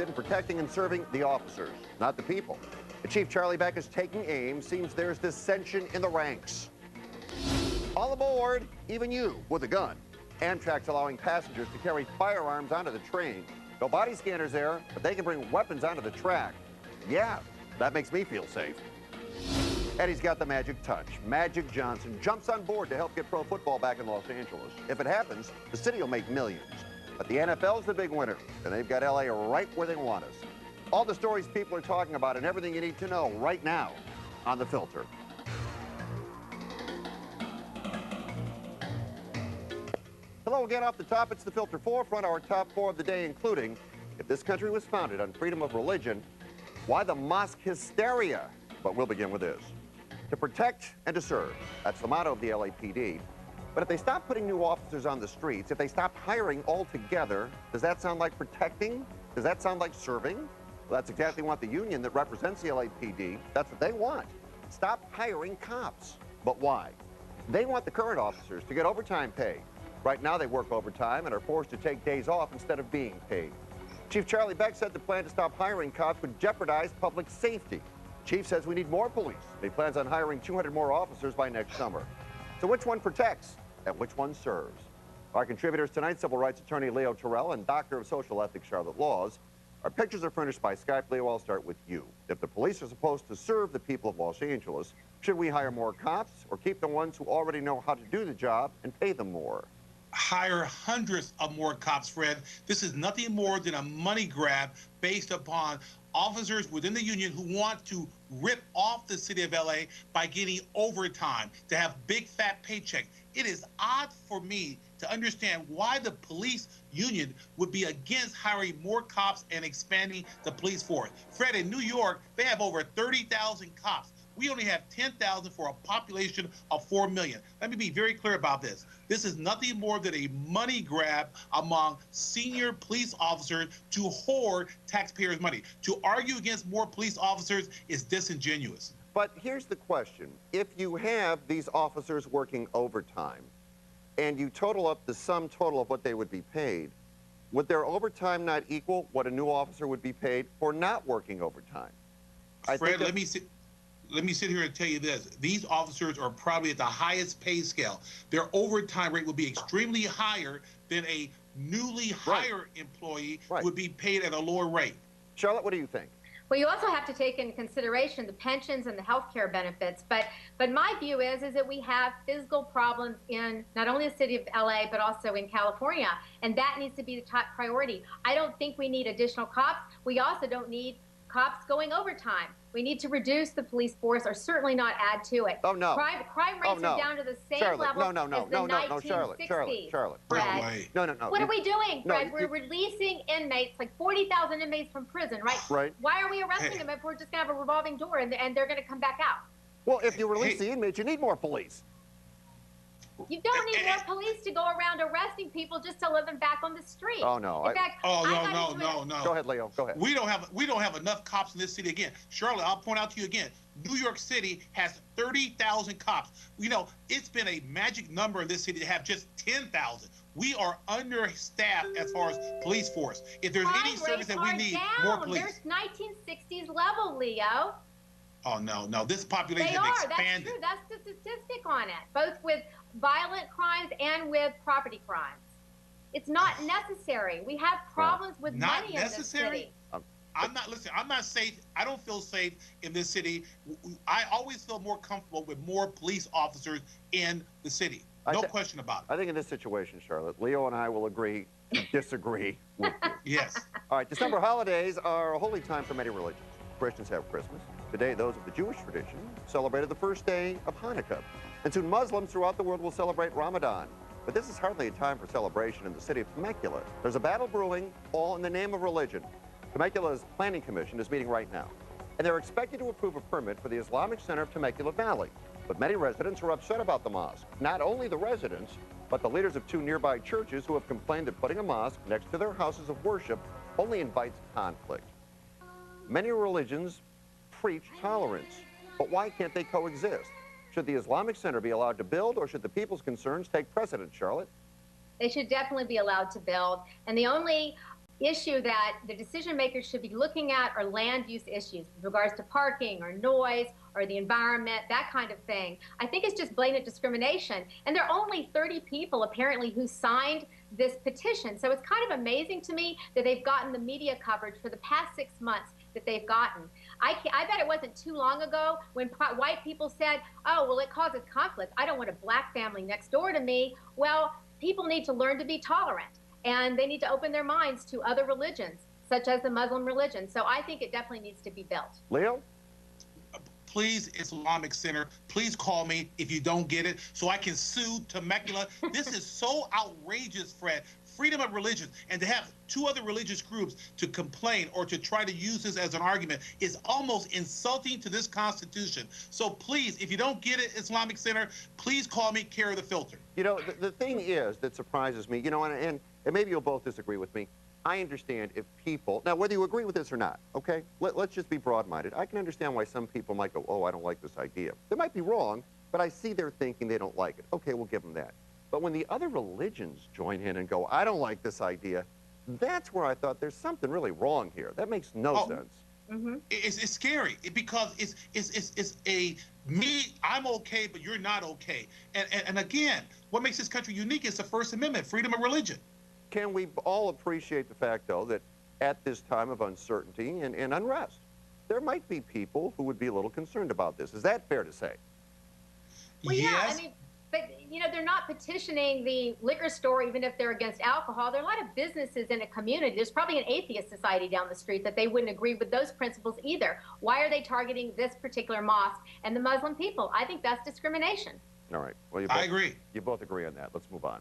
interested in protecting and serving the officers, not the people. The Chief Charlie Beck is taking aim. Seems there's dissension in the ranks. All aboard, even you with a gun. Amtrak's allowing passengers to carry firearms onto the train. No body scanners there, but they can bring weapons onto the track. Yeah, that makes me feel safe. Eddie's got the magic touch. Magic Johnson jumps on board to help get pro football back in Los Angeles. If it happens, the city will make millions. But the NFL's the big winner, and they've got LA right where they want us. All the stories people are talking about and everything you need to know right now on The Filter. Hello again. Off the top, it's The Filter Forefront, our top 4 of the day, including, if this country was founded on freedom of religion, why the mosque hysteria? But we'll begin with this. To protect and to serve. That's the motto of the LAPD. But if they stop putting new officers on the streets, if they stop hiring altogether, does that sound like protecting? Does that sound like serving? Well, that's exactly what the union that represents the LAPD, that's what they want. Stop hiring cops. But why? They want the current officers to get overtime pay. Right now they work overtime and are forced to take days off instead of being paid. Chief Charlie Beck said the plan to stop hiring cops would jeopardize public safety. Chief says we need more police. He plans on hiring 200 more officers by next summer. So which one protects and which one serves? Our contributors tonight, civil rights attorney Leo Terrell and doctor of social ethics Charlotte Laws. Our pictures are furnished by Skype. Leo, I'll start with you. If the police are supposed to serve the people of Los Angeles, should we hire more cops or keep the ones who already know how to do the job and pay them more? Hire hundreds of more cops, Fred. This is nothing more than a money grab based upon officers within the union who want to rip off the city of LA by getting overtime, to have big fat paychecks. It is odd for me to understand why the police union would be against hiring more cops and expanding the police force. Fred, in New York, they have over 30,000 cops. We only have 10,000 for a population of 4 million. Let me be very clear about this. This is nothing more than a money grab among senior police officers to hoard taxpayers' money. To argue against more police officers is disingenuous. But here's the question. If you have these officers working overtime and you total up the sum total of what they would be paid, would their overtime not equal what a new officer would be paid for not working overtime? Fred, let me sit here and tell you this. These officers are probably at the highest pay scale. Their overtime rate will be extremely higher than a newly hired employee would be paid at a lower rate. Charlotte, what do you think? Well, you also have to take into consideration the pensions and the health care benefits. But my view is that we have physical problems in not only the city of LA, but also in California. And that needs to be the top priority. I don't think we need additional cops. We also don't need cops going overtime. We need to reduce the police force, or certainly not add to it. Oh, no. Crime rates are down to the same level as the 1960s. Charlotte. Fred. No. What are we doing, Fred? We're releasing inmates, like 40,000 inmates from prison, right? Right. Why are we arresting them if we're just going to have a revolving door and they're going to come back out? Well, if you release the inmates, you need more police. You don't need more police to go around arresting people just to let them back on the street. Oh, no. In fact, no. Go ahead, Leo. Go ahead. We don't have enough cops in this city. Again, Charlotte, I'll point out to you again. New York City has 30,000 cops. You know, it's been a magic number in this city to have just 10,000. We are understaffed as far as police force. If there's any service that we need, more police. There's 1960s level, Leo. Oh, no. This population has expanded. That's true. That's the statistic on it, both with violent crimes and with property crimes. It's not necessary. We have problems with money in this city. I'm not safe. I don't feel safe in this city. I always feel more comfortable with more police officers in the city. No question about it. I think in this situation, Charlotte, Leo and I will agree to disagree with you. Yes. All right, December holidays are a holy time for many religions. Christians have Christmas. Today, those of the Jewish tradition celebrated the first day of Hanukkah. And soon Muslims throughout the world will celebrate Ramadan. But this is hardly a time for celebration in the city of Temecula. There's a battle brewing, all in the name of religion. Temecula's planning commission is meeting right now, and they're expected to approve a permit for the Islamic Center of Temecula Valley. But many residents are upset about the mosque. Not only the residents, but the leaders of 2 nearby churches who have complained that putting a mosque next to their houses of worship only invites conflict. Many religions preach tolerance, but why can't they coexist? Should the Islamic Center be allowed to build, or should the people's concerns take precedence, Charlotte? They should definitely be allowed to build. And the only issue that the decision makers should be looking at are land use issues with regards to parking or noise or the environment, that kind of thing. I think it's just blatant discrimination. And there are only 30 people apparently who signed this petition. So it's kind of amazing to me that they've gotten the media coverage for the past 6 months that they've gotten. I bet it wasn't too long ago when white people said, oh, well, it causes conflict. I don't want a black family next door to me. Well, people need to learn to be tolerant. And they need to open their minds to other religions, such as the Muslim religion. So I think it definitely needs to be built. Leo? Please, Islamic Center, please call me if you don't get it so I can sue Temecula. This is so outrageous, Fred. Freedom of religion. And to have two other religious groups to complain or to try to use this as an argument is almost insulting to this Constitution. So please, if you don't get it, Islamic Center, please call me, carry the filter. You know, the thing is that surprises me, you know, and maybe you'll both disagree with me. I understand if people, now whether you agree with this or not, okay, let's just be broad-minded. I can understand why some people might go, oh, I don't like this idea. They might be wrong, but I see they're thinking they don't like it. Okay, we'll give them that. But when the other religions join in and go, I don't like this idea, that's where I thought there's something really wrong here. That makes no sense. Mm-hmm. It's scary because it's a me, I'm okay, but you're not okay. And again, what makes this country unique is the First Amendment, freedom of religion. Can we all appreciate the fact, though, that at this time of uncertainty and unrest, there might be people who would be a little concerned about this? Is that fair to say? Well, yes. Yeah, I mean, but, you know, they're not petitioning the liquor store even if they're against alcohol. There are a lot of businesses in a community. There's probably an atheist society down the street that they wouldn't agree with those principles either. Why are they targeting this particular mosque and the Muslim people? I think that's discrimination. All right. Well, I agree. You both agree on that. Let's move on.